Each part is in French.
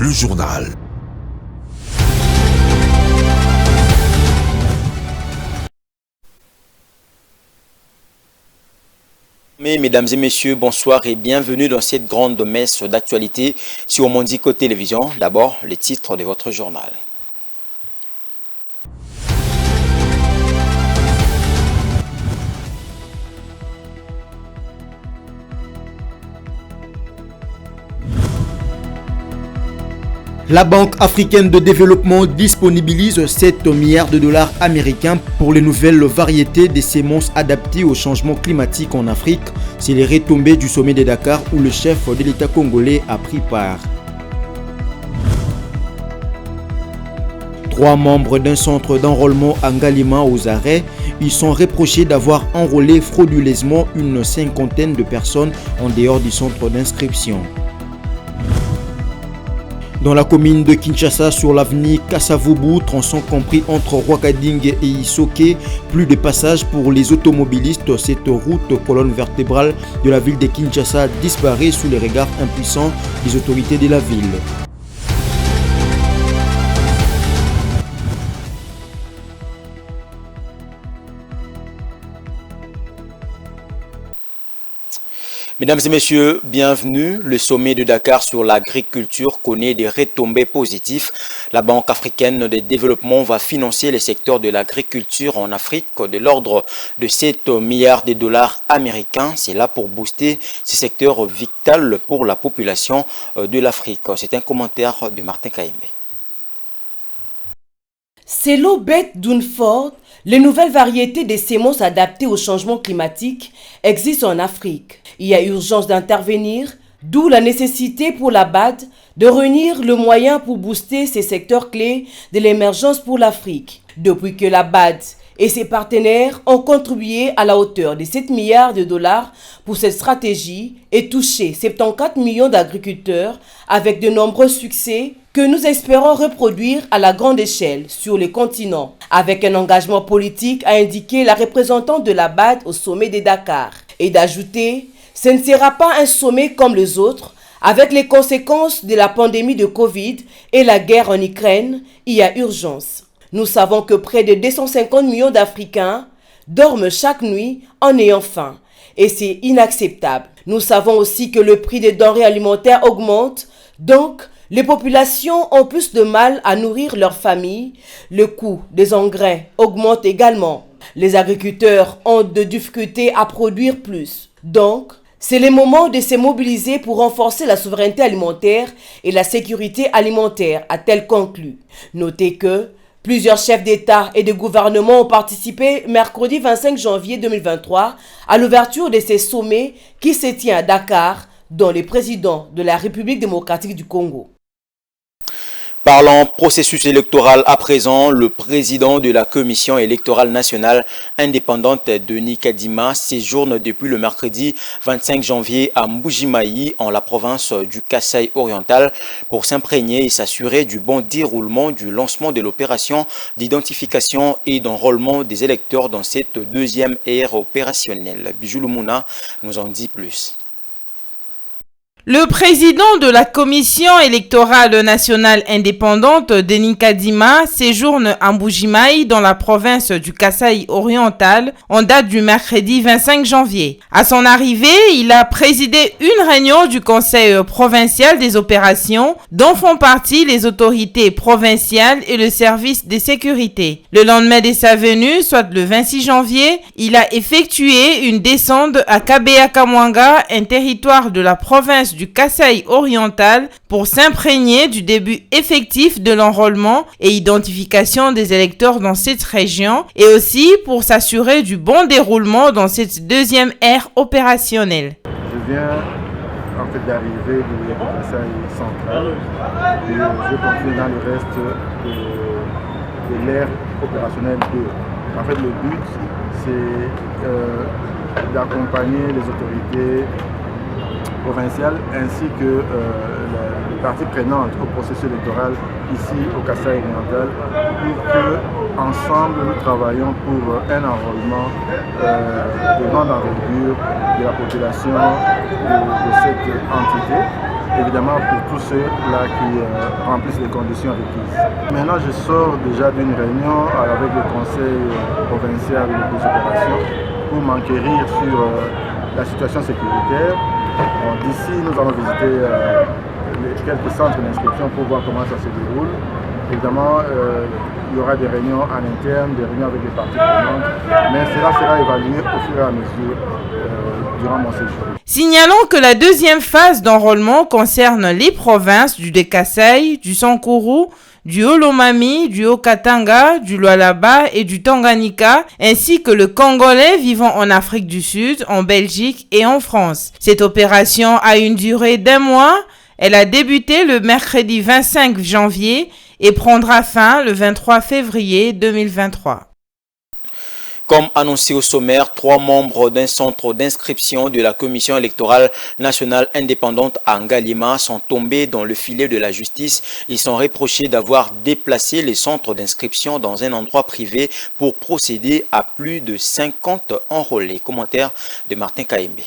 le journal. Mesdames et messieurs, bonsoir et bienvenue dans cette grande messe d'actualité sur Mondico Télévision. D'abord, les titres de votre journal. La Banque africaine de développement disponibilise 7 milliards de dollars américains pour les nouvelles variétés des semences adaptées au changement climatique en Afrique. C'est les retombées du sommet de Dakar où le chef de l'État congolais a pris part. 3 membres d'un centre d'enrôlement à Ngalima aux arrêts. Ils sont reprochés d'avoir enrôlé frauduleusement une cinquantaine de personnes en dehors du centre d'inscription. Dans la commune de Kinshasa, sur l'avenue Kassavubu, tronçon compris entre Rwakading et Isoke, plus de passage pour les automobilistes. Cette route, colonne vertébrale de la ville de Kinshasa, disparaît sous les regards impuissants des autorités de la ville. Mesdames et messieurs, bienvenue. Le sommet de Dakar sur l'agriculture connaît des retombées positives. La Banque africaine de développement va financer les secteurs de l'agriculture en Afrique de l'ordre de 7 milliards de dollars américains. C'est là pour booster ces secteurs vitaux pour la population de l'Afrique. C'est un commentaire de Martin Kaimbe. C'est l'aubette d'une forte. Les nouvelles variétés des semences adaptées au changement climatique existent en Afrique. Il y a urgence d'intervenir, d'où la nécessité pour la BAD de réunir le moyen pour booster ces secteurs clés de l'émergence pour l'Afrique. Depuis que la BAD et ses partenaires ont contribué à la hauteur de 7 milliards de dollars pour cette stratégie et touché 74 millions d'agriculteurs avec de nombreux succès que nous espérons reproduire à la grande échelle sur les continents, avec un engagement politique, a indiqué la représentante de la BAD au sommet de Dakar. Et d'ajouter, ce ne sera pas un sommet comme les autres, avec les conséquences de la pandémie de Covid et la guerre en Ukraine, il y a urgence. Nous savons que près de 250 millions d'Africains dorment chaque nuit en ayant faim. Et c'est inacceptable. Nous savons aussi que le prix des denrées alimentaires augmente, donc les populations ont plus de mal à nourrir leurs familles. Le coût des engrais augmente également. Les agriculteurs ont de difficultés à produire plus. Donc, c'est le moment de se mobiliser pour renforcer la souveraineté alimentaire et la sécurité alimentaire, a-t-elle conclu. Notez que plusieurs chefs d'État et de gouvernement ont participé mercredi 25 janvier 2023 à l'ouverture de ces sommets qui se tient à Dakar, dont le président de la République démocratique du Congo. Parlant processus électoral à présent, le président de la Commission électorale nationale indépendante, Denis Kadima, séjourne depuis le mercredi 25 janvier à Mbujimayi, en la province du Kasaï oriental, pour s'imprégner et s'assurer du bon déroulement du lancement de l'opération d'identification et d'enrôlement des électeurs dans cette deuxième ère opérationnelle. Bijou Lumuna nous en dit plus. Le président de la Commission électorale nationale indépendante, Denis Kadima, séjourne à Mbujimayi dans la province du Kasaï oriental en date du mercredi 25 janvier. À son arrivée, il a présidé une réunion du Conseil provincial des opérations dont font partie les autorités provinciales et le service de sécurité. Le lendemain de sa venue, soit le 26 janvier, il a effectué une descente à Kabea-Kamwanga, un territoire de la province du Kasaï oriental, pour s'imprégner du début effectif de l'enrôlement et identification des électeurs dans cette région et aussi pour s'assurer du bon déroulement dans cette deuxième ère opérationnelle. Je viens en fait d'arriver du Kasaï central et je continue dans le reste de l'ère opérationnelle 2. En fait, le but, c'est d'accompagner les autorités provinciales ainsi que les parties prenantes au processus électoral ici au Kasaï oriental pour que ensemble nous travaillons pour un enrôlement de grande envergure de la population de cette entité évidemment pour tous ceux-là qui remplissent les conditions requises. Maintenant, je sors déjà d'une réunion avec le conseil provincial des opérations pour m'enquérir sur la situation sécuritaire. D'ici, nous allons visiter quelques centres d'inscription pour voir comment ça se déroule. Évidemment, il y aura des réunions en interne, des réunions avec les parties prenantes, mais cela sera évalué au fur et à mesure durant mon séjour. Signalons que la deuxième phase d'enrôlement concerne les provinces du Kasaï, du Sankuru, du Haut-Lomami, du Haut-Katanga, du Lualaba et du Tanganyika, ainsi que le Congolais vivant en Afrique du Sud, en Belgique et en France. Cette opération a une durée d'1 mois. Elle a débuté le mercredi 25 janvier et prendra fin le 23 février 2023. Comme annoncé au sommaire, 3 membres d'un centre d'inscription de la Commission électorale nationale indépendante à Ngalima sont tombés dans le filet de la justice. Ils sont reprochés d'avoir déplacé les centres d'inscription dans un endroit privé pour procéder à plus de 50 enrôlés. Commentaire de Martin Kaembe.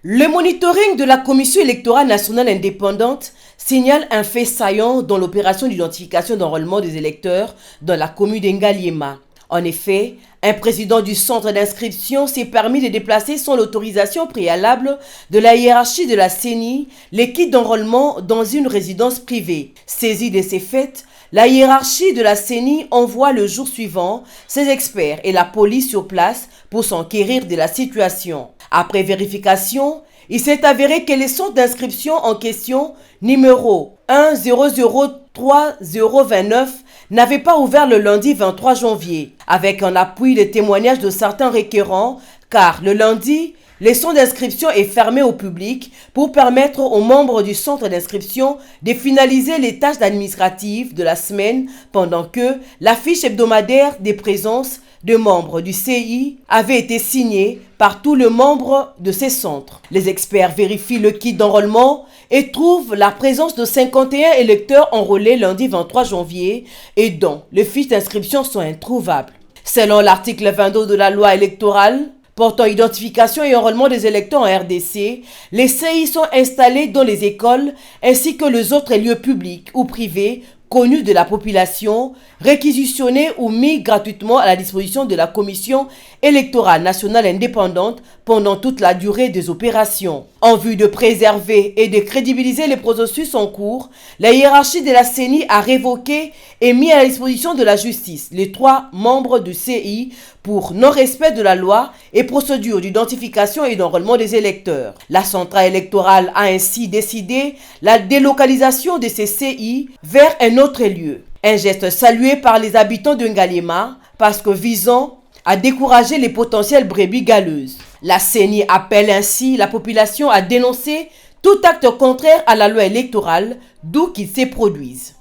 Le monitoring de la Commission électorale nationale indépendante signale un fait saillant dans l'opération d'identification d'enrôlement des électeurs dans la commune d'Ngaliema. En effet, un président du centre d'inscription s'est permis de déplacer sans l'autorisation préalable de la hiérarchie de la CENI les kits d'enrôlement dans une résidence privée. Saisie de ces faits, la hiérarchie de la CENI envoie le jour suivant ses experts et la police sur place pour s'enquérir de la situation. Après vérification, il s'est avéré que les centres d'inscription en question, numéro 1003029, n'avaient pas ouvert le lundi 23 janvier, avec un appui des témoignages de certains requérants, car le lundi, les centres d'inscription est fermé au public pour permettre aux membres du centre d'inscription de finaliser les tâches administratives de la semaine pendant que la fiche hebdomadaire des présences de membres du CI avait été signée par tous les membres de ces centres. Les experts vérifient le kit d'enrôlement et trouvent la présence de 51 électeurs enrôlés lundi 23 janvier et dont les fiches d'inscription sont introuvables. Selon l'article 22 de la loi électorale portant identification et enrôlement des électeurs en RDC, les CI sont installés dans les écoles ainsi que les autres lieux publics ou privés connus de la population, réquisitionnés ou mis gratuitement à la disposition de la Commission électorale nationale indépendante pendant toute la durée des opérations. En vue de préserver et de crédibiliser les processus en cours, la hiérarchie de la CENI a révoqué et mis à la disposition de la justice les 3 membres du CI pour non-respect de la loi et procédure d'identification et d'enrôlement des électeurs. La centrale électorale a ainsi décidé la délocalisation de ces CI vers un autre lieu. Un geste salué par les habitants de Ngalima parce que visant à décourager les potentielles brebis galeuses. La CENI appelle ainsi la population à dénoncer tout acte contraire à la loi électorale, d'où qu'il se produise.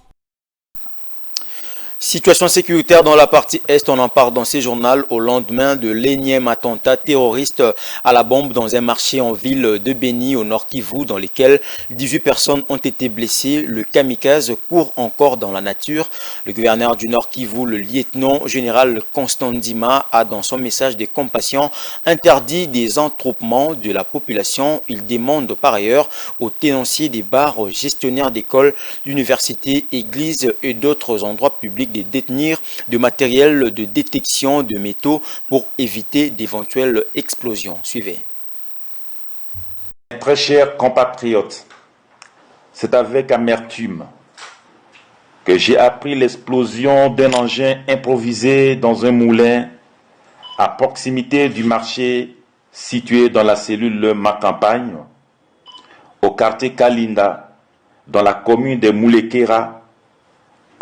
Situation sécuritaire dans la partie Est, on en parle dans ces journaux au lendemain de l'énième attentat terroriste à la bombe dans un marché en ville de Beni au Nord Kivu dans lequel 18 personnes ont été blessées. Le kamikaze court encore dans la nature. Le gouverneur du Nord Kivu, le lieutenant général Constant Ndima, a dans son message de compassion interdit des attroupements de la population. Il demande par ailleurs aux tenanciers des bars, aux gestionnaires d'écoles, d'universités, églises et d'autres endroits publics de détenir de matériel de détection de métaux pour éviter d'éventuelles explosions. Suivez. Très chers compatriotes, c'est avec amertume que j'ai appris l'explosion d'un engin improvisé dans un moulin à proximité du marché situé dans la cellule Ma Campagne, au quartier Kalinda, dans la commune de Moulekera,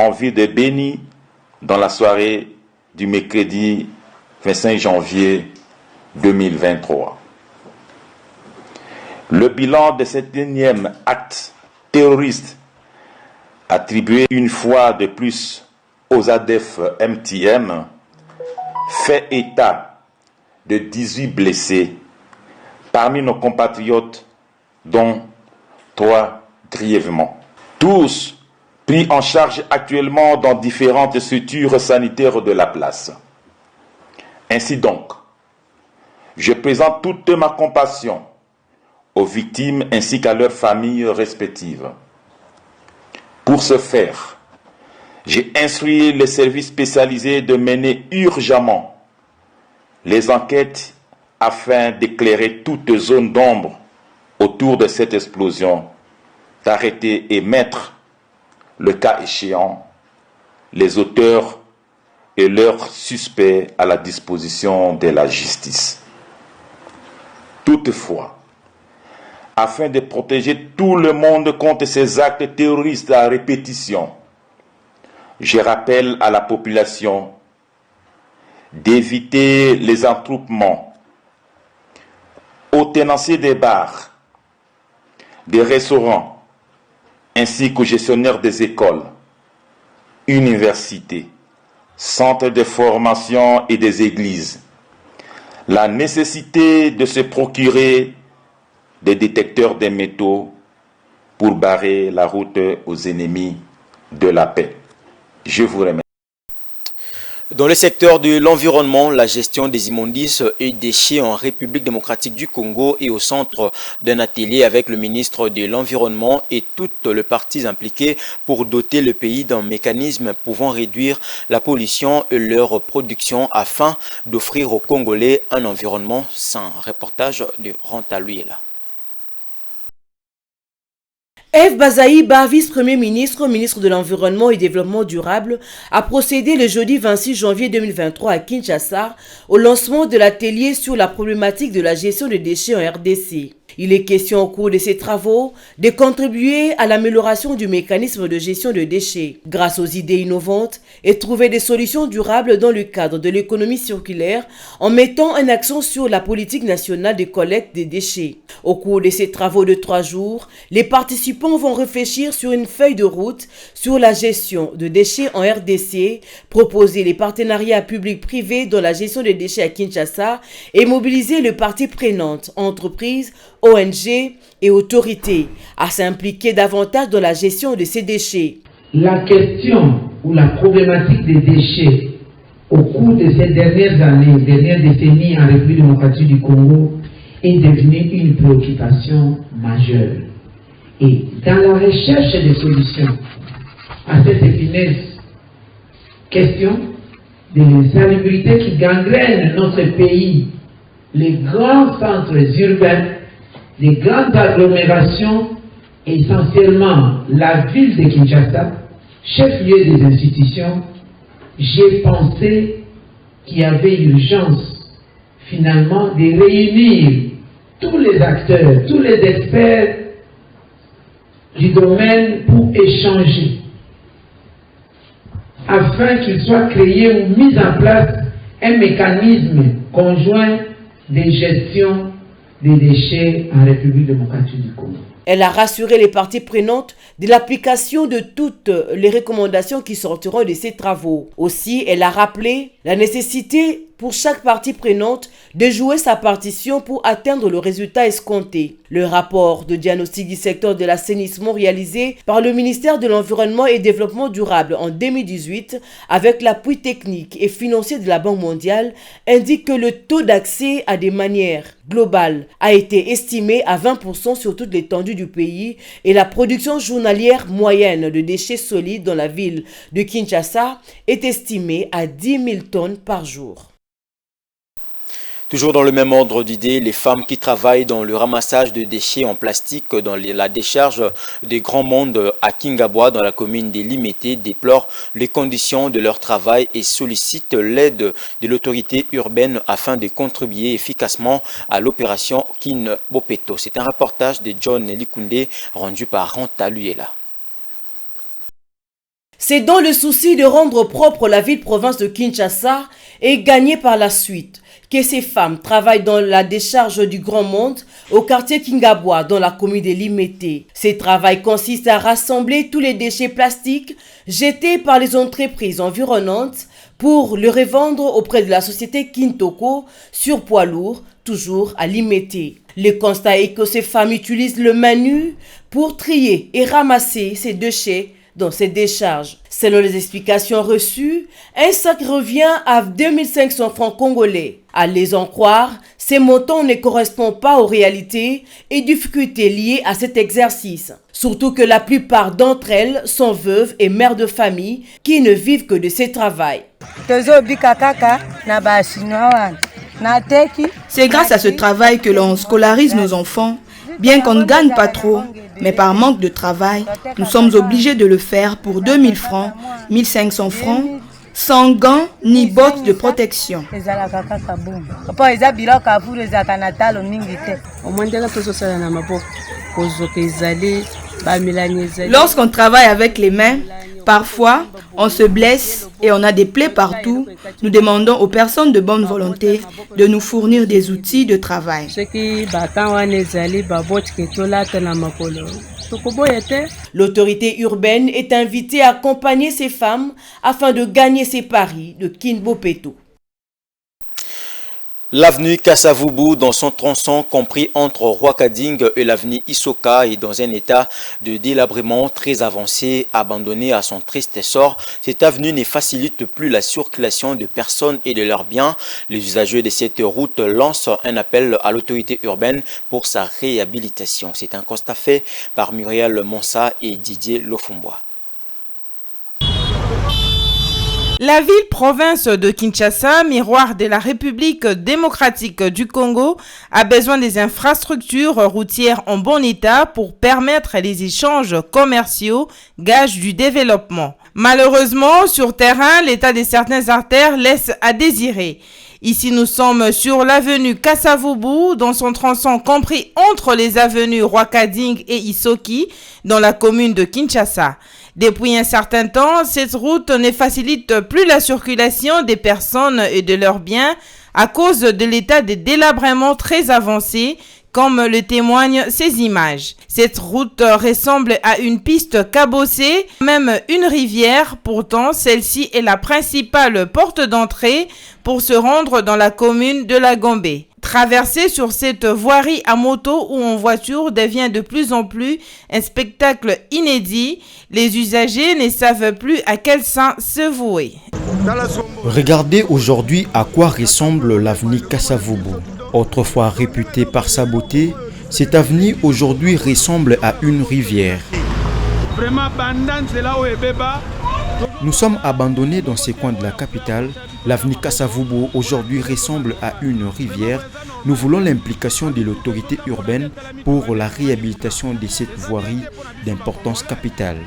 en ville de Beni, dans la soirée du mercredi 25 janvier 2023. Le bilan de cet énième acte terroriste attribué une fois de plus aux ADF MTM fait état de 18 blessés parmi nos compatriotes, dont 3 grièvement. Tous pris en charge actuellement dans différentes structures sanitaires de la place. Ainsi donc, je présente toute ma compassion aux victimes ainsi qu'à leurs familles respectives. Pour ce faire, j'ai instruit les services spécialisés de mener urgemment les enquêtes afin d'éclairer toute zone d'ombre autour de cette explosion, d'arrêter et mettre, le cas échéant, les auteurs et leurs suspects à la disposition de la justice. Toutefois, afin de protéger tout le monde contre ces actes terroristes à répétition, je rappelle à la population d'éviter les attroupements aux tenanciers des bars, des restaurants, ainsi qu'aux gestionnaires des écoles, universités, centres de formation et des églises. La nécessité de se procurer des détecteurs des métaux pour barrer la route aux ennemis de la paix. Je vous remercie. Dans le secteur de l'environnement, la gestion des immondices et déchets en République démocratique du Congo est au centre d'un atelier avec le ministre de l'Environnement et toutes les parties impliquées pour doter le pays d'un mécanisme pouvant réduire la pollution et leur production afin d'offrir aux Congolais un environnement sain. Reportage de Rantaluela. Eve Bazaïba, vice-premier ministre, ministre de l'Environnement et Développement durable, a procédé le jeudi 26 janvier 2023 à Kinshasa au lancement de l'atelier sur la problématique de la gestion des déchets en RDC. Il est question au cours de ces travaux de contribuer à l'amélioration du mécanisme de gestion de déchets grâce aux idées innovantes et trouver des solutions durables dans le cadre de l'économie circulaire en mettant un accent sur la politique nationale de collecte des déchets. Au cours de ces travaux de 3 jours, les participants vont réfléchir sur une feuille de route sur la gestion de déchets en RDC, proposer les partenariats publics-privés dans la gestion des déchets à Kinshasa et mobiliser les parties prenantes, entreprises, ONG et autorités à s'impliquer davantage dans la gestion de ces déchets. La question ou la problématique des déchets au cours de ces dernières années, dernières décennies en République démocratique du Congo est devenue une préoccupation majeure. Et dans la recherche des solutions à cette épineuse question des salubrités qui gangrènent notre pays, les grands centres urbains, les grandes agglomérations, essentiellement la ville de Kinshasa, chef-lieu des institutions, j'ai pensé qu'il y avait urgence finalement de réunir tous les acteurs, tous les experts du domaine pour échanger, afin qu'il soit créé ou mis en place un mécanisme conjoint de gestion des déchets en République démocratique du Congo. Elle a rassuré les parties prenantes de l'application de toutes les recommandations qui sortiront de ces travaux. Aussi, elle a rappelé la nécessité pour chaque partie prenante de jouer sa partition pour atteindre le résultat escompté. Le rapport de diagnostic du secteur de l'assainissement réalisé par le ministère de l'Environnement et Développement durable en 2018 avec l'appui technique et financier de la Banque mondiale indique que le taux d'accès à des manières globales a été estimé à 20% sur toute l'étendue du pays et la production journalière moyenne de déchets solides dans la ville de Kinshasa est estimée à 10 000 tonnes par jour. Toujours dans le même ordre d'idées, les femmes qui travaillent dans le ramassage de déchets en plastique dans la décharge des Grands Mondes à Kingabwa, dans la commune des Limété, déplorent les conditions de leur travail et sollicitent l'aide de l'autorité urbaine afin de contribuer efficacement à l'opération Kin Bopeto. C'est un reportage de John Likunde rendu par Rantaluela. C'est dans le souci de rendre propre la ville-province de Kinshasa et gagner par la suite que ces femmes travaillent dans la décharge du Grand Monde au quartier Kingabwa dans la commune de Limété. Ce travail consiste à rassembler tous les déchets plastiques jetés par les entreprises environnantes pour le revendre auprès de la société Kintoko sur poids lourd, toujours à Limété. Le constat est que ces femmes utilisent le main nu pour trier et ramasser ces déchets dans ces décharges. Selon les explications reçues, un sac revient à 2500 francs congolais. À les en croire, ces montants ne correspondent pas aux réalités et difficultés liées à cet exercice. Surtout que la plupart d'entre elles sont veuves et mères de famille qui ne vivent que de ces travails. C'est grâce à ce travail que l'on scolarise nos enfants, bien qu'on ne gagne pas trop, mais par manque de travail, nous sommes obligés de le faire pour 2000 francs, 1500 francs, sans gants ni bottes de protection. Lorsqu'on travaille avec les mains, parfois on se blesse et on a des plaies partout. Nous demandons aux personnes de bonne volonté de nous fournir des outils de travail. L'autorité urbaine est invitée à accompagner ces femmes afin de gagner ces paris de Kinbo Peto. L'avenue Kasavubu, dans son tronçon compris entre Rwakading et l'avenue Isoka, est dans un état de délabrement très avancé, abandonnée à son triste sort. Cette avenue ne facilite plus la circulation de personnes et de leurs biens. Les usagers de cette route lancent un appel à l'autorité urbaine pour sa réhabilitation. C'est un constat fait par Muriel Monsa et Didier Lofumbois. La ville-province de Kinshasa, miroir de la République démocratique du Congo, a besoin des infrastructures routières en bon état pour permettre les échanges commerciaux, gage du développement. Malheureusement, sur terrain, l'état de certaines artères laisse à désirer. Ici, nous sommes sur l'avenue Kasavubu, dans son tronçon compris entre les avenues Rwakading et Isoki, dans la commune de Kinshasa. Depuis un certain temps, cette route ne facilite plus la circulation des personnes et de leurs biens à cause de l'état de délabrement très avancé, comme le témoignent ces images. Cette route ressemble à une piste cabossée, même une rivière. Pourtant, celle-ci est la principale porte d'entrée pour se rendre dans la commune de la Gombe. Traverser sur cette voirie à moto ou en voiture devient de plus en plus un spectacle inédit. Les usagers ne savent plus à quel sens se vouer. Regardez aujourd'hui à quoi ressemble l'avenue Kasavubu. Autrefois réputée par sa beauté, cette avenue aujourd'hui ressemble à une rivière. Nous sommes abandonnés dans ces coins de la capitale. L'avenue Kasavubu aujourd'hui ressemble à une rivière. Nous voulons l'implication de l'autorité urbaine pour la réhabilitation de cette voirie d'importance capitale.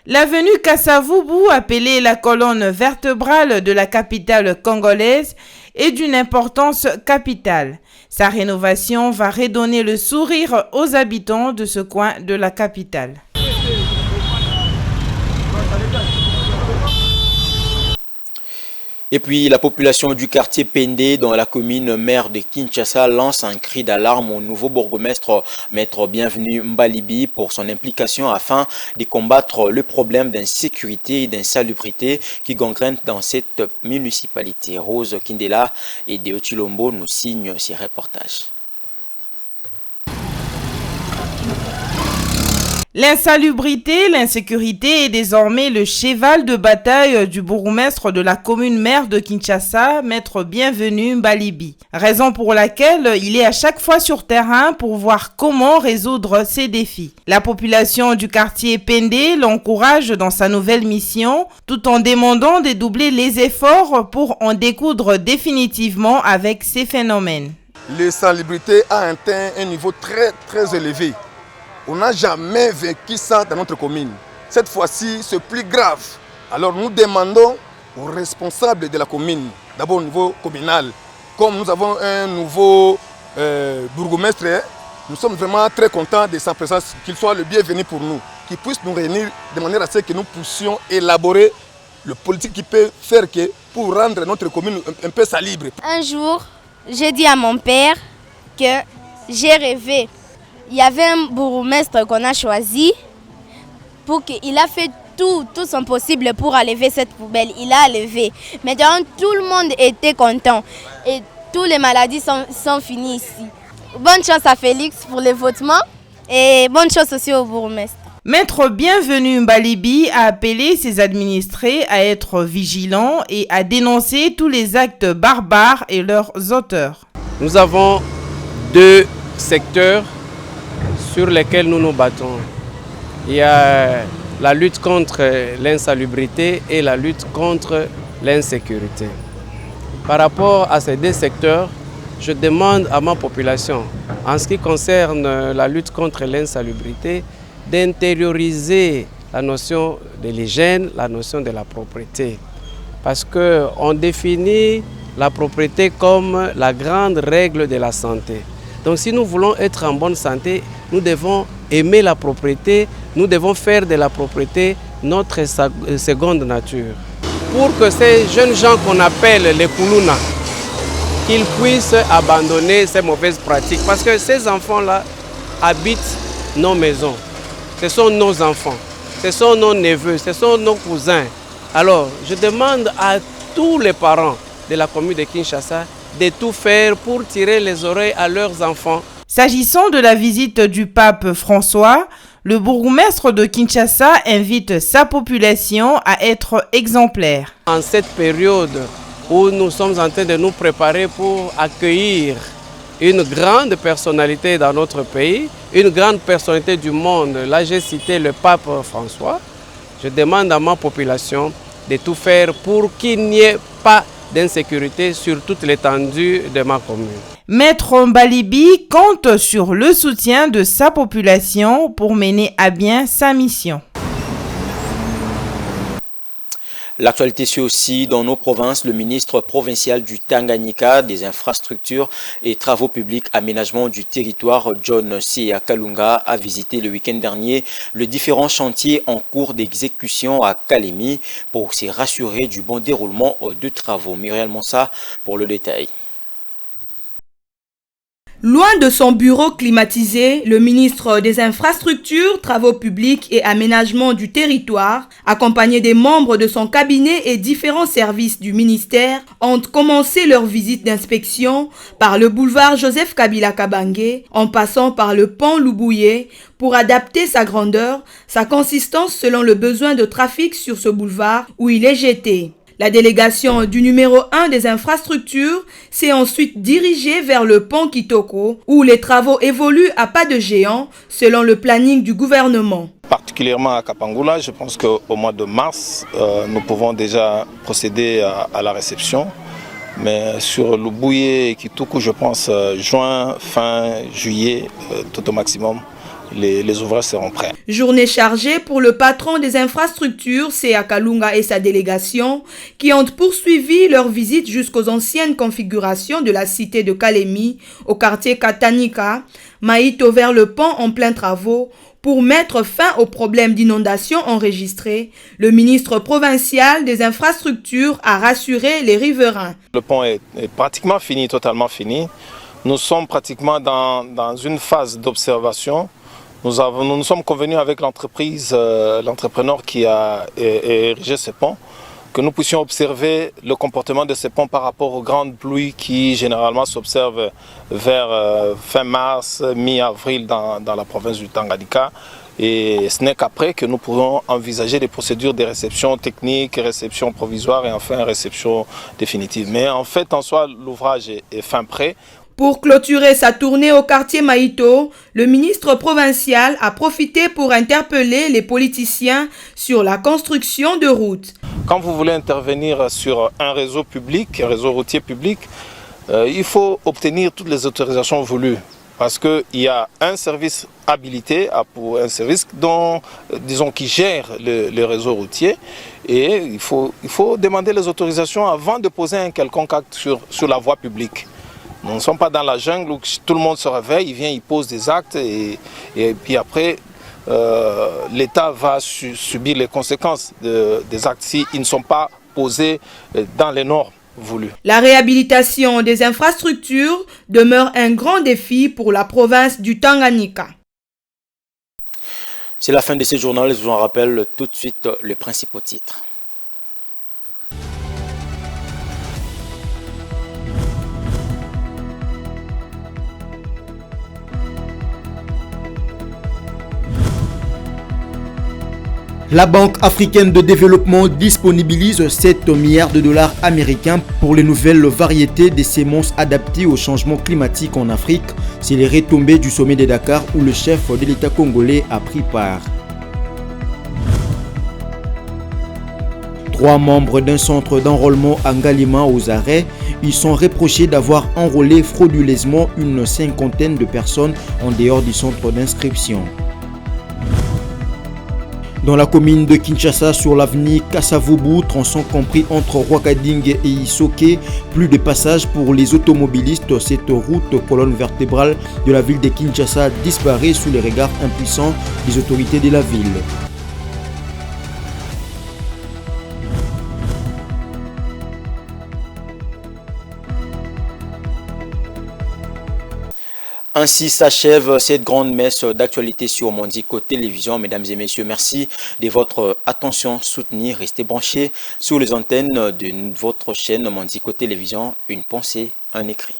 L'avenue Kasavubu, appelée la colonne vertébrale de la capitale congolaise, est d'une importance capitale. Sa rénovation va redonner le sourire aux habitants de ce coin de la capitale. Et puis, la population du quartier Pende, dans la commune mère de Kinshasa, lance un cri d'alarme au nouveau bourgmestre, Maître Bienvenu Mbalibi, pour son implication afin de combattre le problème d'insécurité et d'insalubrité qui gangrène dans cette municipalité. Rose Kindela et Deo Chilombo nous signent ces reportages. L'insalubrité, l'insécurité est désormais le cheval de bataille du bourgmestre de la commune mère de Kinshasa, Maître Bienvenu Mbalibi. Raison pour laquelle il est à chaque fois sur terrain pour voir comment résoudre ces défis. La population du quartier Pende l'encourage dans sa nouvelle mission, tout en demandant de doubler les efforts pour en découdre définitivement avec ces phénomènes. L'insalubrité a atteint un niveau très élevé. On n'a jamais vécu ça dans notre commune. Cette fois-ci, c'est plus grave. Alors nous demandons aux responsables de la commune, d'abord au niveau communal, comme nous avons un nouveau bourgmestre, nous sommes vraiment très contents de sa présence, qu'il soit le bienvenu pour nous, qu'il puisse nous réunir de manière à ce que nous puissions élaborer le politique qui peut faire que pour rendre notre commune un peu salibre. Un jour, j'ai dit à mon père que j'ai rêvé. Il y avait un bourgmestre qu'on a choisi pour qu'il a fait tout son possible pour enlever cette poubelle. Il a enlevé. Maintenant, tout le monde était content et toutes les maladies sont finies ici. Bonne chance à Félix pour le votement Et bonne chance aussi au bourgmestre. Maître Bienvenu Mbalibi a appelé ses administrés à être vigilants et à dénoncer tous les actes barbares et leurs auteurs. Nous avons deux secteurs sur lesquels nous nous battons. Il y a la lutte contre l'insalubrité et la lutte contre l'insécurité. Par rapport à ces deux secteurs, je demande à ma population, en ce qui concerne la lutte contre l'insalubrité, d'intérioriser la notion de l'hygiène, la notion de la propreté. Parce qu'on définit la propreté comme la grande règle de la santé. Donc si nous voulons être en bonne santé, nous devons aimer la propreté, nous devons faire de la propreté notre seconde nature. Pour que ces jeunes gens qu'on appelle les Koulouna, qu'ils puissent abandonner ces mauvaises pratiques. Parce que ces enfants-là habitent nos maisons. Ce sont nos enfants, ce sont nos neveux, ce sont nos cousins. Alors, je demande à tous les parents de la commune de Kinshasa de tout faire pour tirer les oreilles à leurs enfants. S'agissant de la visite du pape François, le bourgmestre de Kinshasa invite sa population à être exemplaire. En cette période où nous sommes en train de nous préparer pour accueillir une grande personnalité dans notre pays, une grande personnalité du monde, là j'ai cité le pape François, je demande à ma population de tout faire pour qu'il n'y ait pas d'insécurité sur toute l'étendue de ma commune. Maître Mbalibi compte sur le soutien de sa population pour mener à bien sa mission. L'actualité suit aussi dans nos provinces. Le ministre provincial du Tanganyika des infrastructures et travaux publics, aménagement du territoire, John Sia Kalunga, a visité le week-end dernier les différents chantiers en cours d'exécution à Kalemi pour s'y rassurer du bon déroulement de travaux. Muriel Monsa pour le détail. Loin de son bureau climatisé, le ministre des Infrastructures, Travaux publics et Aménagement du territoire, accompagné des membres de son cabinet et différents services du ministère, ont commencé leur visite d'inspection par le boulevard Joseph Kabila Kabange, en passant par le pont Loubouye, pour adapter sa grandeur, sa consistance selon le besoin de trafic sur ce boulevard où il est jeté. La délégation du numéro 1 des infrastructures s'est ensuite dirigée vers le pont Kitoko, où les travaux évoluent à pas de géant selon le planning du gouvernement. Particulièrement à Kapangula, je pense qu'au mois de mars, nous pouvons déjà procéder à la réception. Mais sur Loubouye et Kitoko, je pense juin, fin juillet, tout au maximum. Les ouvrages seront prêts. Journée chargée pour le patron des infrastructures, Sia Kalunga et sa délégation, qui ont poursuivi leur visite jusqu'aux anciennes configurations de la cité de Kalemi, au quartier Katanika, Maïto vers le pont en plein travaux. Pour mettre fin aux problèmes d'inondation enregistrés, le ministre provincial des infrastructures a rassuré les riverains. Le pont est pratiquement fini, totalement fini. Nous sommes pratiquement dans une phase d'observation. Nous sommes convenus avec l'entreprise, l'entrepreneur qui a érigé ces ponts, que nous puissions observer le comportement de ces ponts par rapport aux grandes pluies qui généralement s'observent vers fin mars, mi-avril dans la province du Tanganyika. Et ce n'est qu'après que nous pourrons envisager des procédures de réception technique, réception provisoire et enfin réception définitive. Mais en fait, en soi, l'ouvrage est fin prêt. Pour clôturer sa tournée au quartier Maïto, le ministre provincial a profité pour interpeller les politiciens sur la construction de routes. Quand vous voulez intervenir sur un réseau public, un réseau routier public, il faut obtenir toutes les autorisations voulues. Parce qu'il y a un service habilité, un service qui gère le réseau routier. Et il faut demander les autorisations avant de poser un quelconque acte sur la voie publique. Nous ne sommes pas dans la jungle où tout le monde se réveille, il vient, il pose des actes et puis après l'État va subir les conséquences des actes s'ils ne sont pas posés dans les normes voulues. La réhabilitation des infrastructures demeure un grand défi pour la province du Tanganyika. C'est la fin de ce journal, je vous en rappelle tout de suite les principaux titres. La Banque africaine de développement disponibilise 7 milliards de dollars américains pour les nouvelles variétés des semences adaptées au changement climatique en Afrique. C'est les retombées du sommet de Dakar où le chef de l'État congolais a pris part. 3 membres d'un centre d'enrôlement à Ngalima aux arrêts. Ils sont reprochés d'avoir enrôlé frauduleusement une 50aine de personnes en dehors du centre d'inscription. Dans la commune de Kinshasa, sur l'avenue Kasavubu, tronçon compris entre Rwakading et Isoke, plus de passage pour les automobilistes. Cette route, colonne vertébrale de la ville de Kinshasa, disparaît sous les regards impuissants des autorités de la ville. Ainsi s'achève cette grande messe d'actualité sur Mondico Télévision. Mesdames et messieurs, merci de votre attention soutenue. Restez branchés sur les antennes de votre chaîne Mondico Télévision. Une pensée, un écrit.